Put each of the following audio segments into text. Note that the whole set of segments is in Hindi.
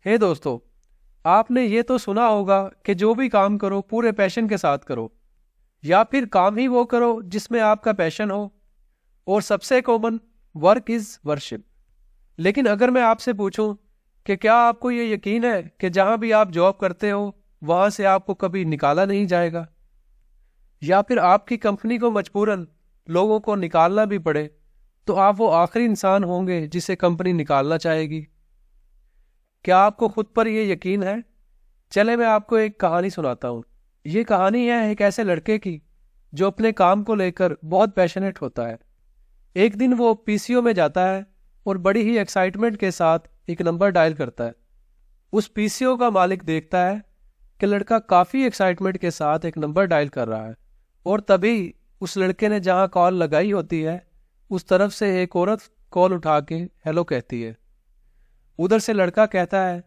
हे दोस्तों, आपने ये तो सुना होगा कि जो भी काम करो पूरे पैशन के साथ करो, या फिर काम ही वो करो जिसमें आपका पैशन हो। और सबसे कॉमन, वर्क इज वर्शिप। लेकिन अगर मैं आपसे पूछूं कि क्या आपको ये यकीन है कि जहां भी आप जॉब करते हो वहां से आपको कभी निकाला नहीं जाएगा, या फिर आपकी कंपनी को मजबूरन लोगों को निकालना भी पड़े तो आप वो आखिरी इंसान होंगे जिसे कंपनी निकालना चाहेगी? क्या आपको खुद पर यह यकीन है? चले मैं आपको एक कहानी सुनाता हूँ। ये कहानी है एक ऐसे लड़के की जो अपने काम को लेकर बहुत पैशनेट होता है। एक दिन वो पीसीओ में जाता है और बड़ी ही एक्साइटमेंट के साथ एक नंबर डायल करता है। उस पीसीओ का मालिक देखता है कि लड़का काफ़ी एक्साइटमेंट के साथ एक नंबर डायल कर रहा है, और तभी उस लड़के ने जहाँ कॉल लगाई होती है उस तरफ से एक औरत कॉल उठा के हेलो कहती है। उधर से लड़का कहता है,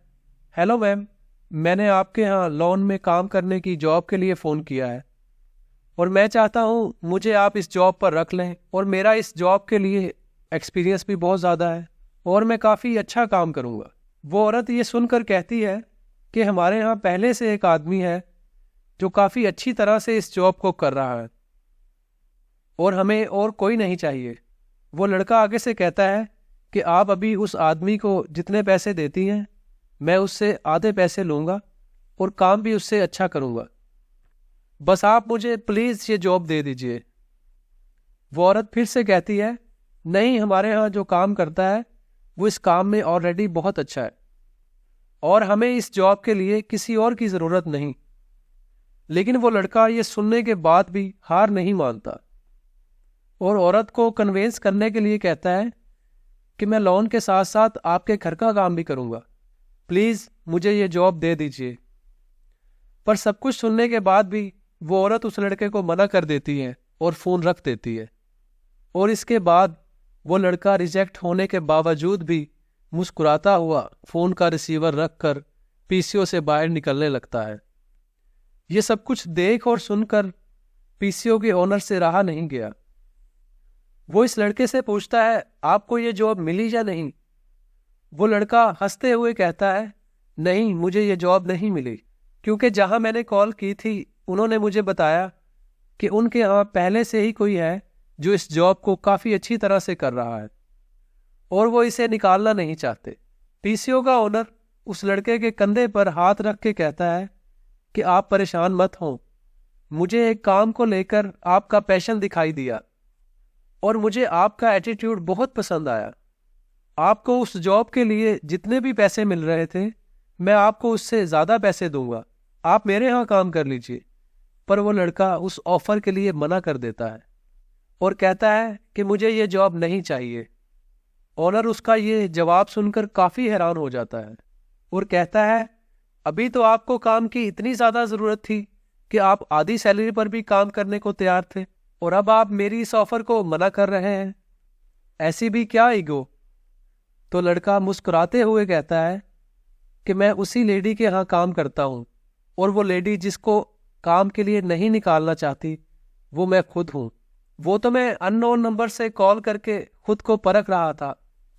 हेलो मैम, मैंने आपके यहाँ लॉन में काम करने की जॉब के लिए फ़ोन किया है और मैं चाहता हूँ मुझे आप इस जॉब पर रख लें, और मेरा इस जॉब के लिए एक्सपीरियंस भी बहुत ज़्यादा है और मैं काफ़ी अच्छा काम करूँगा। वो औरत ये सुनकर कहती है कि हमारे यहाँ पहले से एक आदमी है जो काफ़ी अच्छी तरह से इस जॉब को कर रहा है और हमें और कोई नहीं चाहिए। वो लड़का आगे से कहता है कि आप अभी उस आदमी को जितने पैसे देती हैं मैं उससे आधे पैसे लूँगा और काम भी उससे अच्छा करूँगा, बस आप मुझे प्लीज़ ये जॉब दे दीजिए। वो औरत फिर से कहती है, नहीं, हमारे यहाँ जो काम करता है वो इस काम में ऑलरेडी बहुत अच्छा है और हमें इस जॉब के लिए किसी और की ज़रूरत नहीं। लेकिन वो लड़का ये सुनने के बाद भी हार नहीं मानता और औरत को कन्वेंस करने के लिए कहता है कि मैं लोन के साथ साथ आपके घर का काम भी करूँगा, प्लीज़ मुझे ये जॉब दे दीजिए। पर सब कुछ सुनने के बाद भी वो औरत उस लड़के को मना कर देती है और फ़ोन रख देती है। और इसके बाद वो लड़का रिजेक्ट होने के बावजूद भी मुस्कुराता हुआ फ़ोन का रिसीवर रख कर पीसीओ से बाहर निकलने लगता है। ये सब कुछ देख और सुनकर पीसीओ के ओनर से रहा नहीं गया। वो इस लड़के से पूछता है, आपको ये जॉब मिली या नहीं? वो लड़का हंसते हुए कहता है, नहीं, मुझे ये जॉब नहीं मिली, क्योंकि जहां मैंने कॉल की थी उन्होंने मुझे बताया कि उनके यहाँ पहले से ही कोई है जो इस जॉब को काफ़ी अच्छी तरह से कर रहा है और वो इसे निकालना नहीं चाहते। पीसीओ का ओनर उस लड़के के कंधे पर हाथ रख के कहता है कि आप परेशान मत हो, मुझे एक काम को लेकर आपका पैशन दिखाई दिया और मुझे आपका एटीट्यूड बहुत पसंद आया। आपको उस जॉब के लिए जितने भी पैसे मिल रहे थे मैं आपको उससे ज़्यादा पैसे दूंगा, आप मेरे यहाँ काम कर लीजिए। पर वो लड़का उस ऑफर के लिए मना कर देता है और कहता है कि मुझे ये जॉब नहीं चाहिए। ओनर उसका ये जवाब सुनकर काफ़ी हैरान हो जाता है और कहता है, अभी तो आपको काम की इतनी ज़्यादा ज़रूरत थी कि आप आधी सैलरी पर भी काम करने को तैयार थे, और अब आप मेरी इस ऑफर को मना कर रहे हैं, ऐसी भी क्या ईगो? तो लड़का मुस्कुराते हुए कहता है कि मैं उसी लेडी के यहाँ काम करता हूँ और वो लेडी जिसको काम के लिए नहीं निकालना चाहती वो मैं खुद हूँ। वो तो मैं अननोन नंबर से कॉल करके खुद को परख रहा था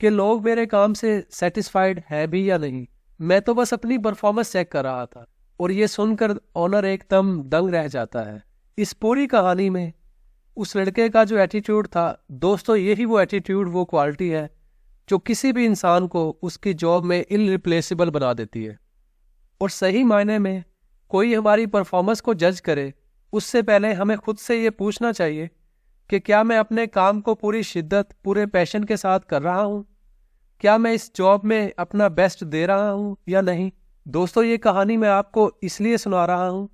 कि लोग मेरे काम से सेटिस्फाइड है भी या नहीं। मैं तो बस अपनी परफॉर्मेंस चेक कर रहा था। और ये सुनकर ओनर एकदम दंग रह जाता है। इस पूरी कहानी में उस लड़के का जो एटीट्यूड था, दोस्तों, यही वो एटीट्यूड, वो क्वालिटी है जो किसी भी इंसान को उसकी जॉब में इनरिप्लेसेबल बना देती है। और सही मायने में कोई हमारी परफॉर्मेंस को जज करे उससे पहले हमें खुद से ये पूछना चाहिए कि क्या मैं अपने काम को पूरी शिद्दत, पूरे पैशन के साथ कर रहा हूँ? क्या मैं इस जॉब में अपना बेस्ट दे रहा हूँ या नहीं? दोस्तों, ये कहानी मैं आपको इसलिए सुना रहा हूँ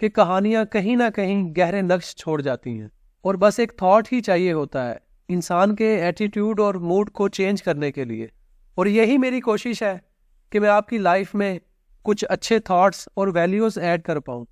कि कहानियाँ कहीं ना कहीं गहरे नक्श छोड़ जाती हैं और बस एक थॉट ही चाहिए होता है इंसान के एटीट्यूड और मूड को चेंज करने के लिए। और यही मेरी कोशिश है कि मैं आपकी लाइफ में कुछ अच्छे थॉट्स और वैल्यूज़ ऐड कर पाऊँ।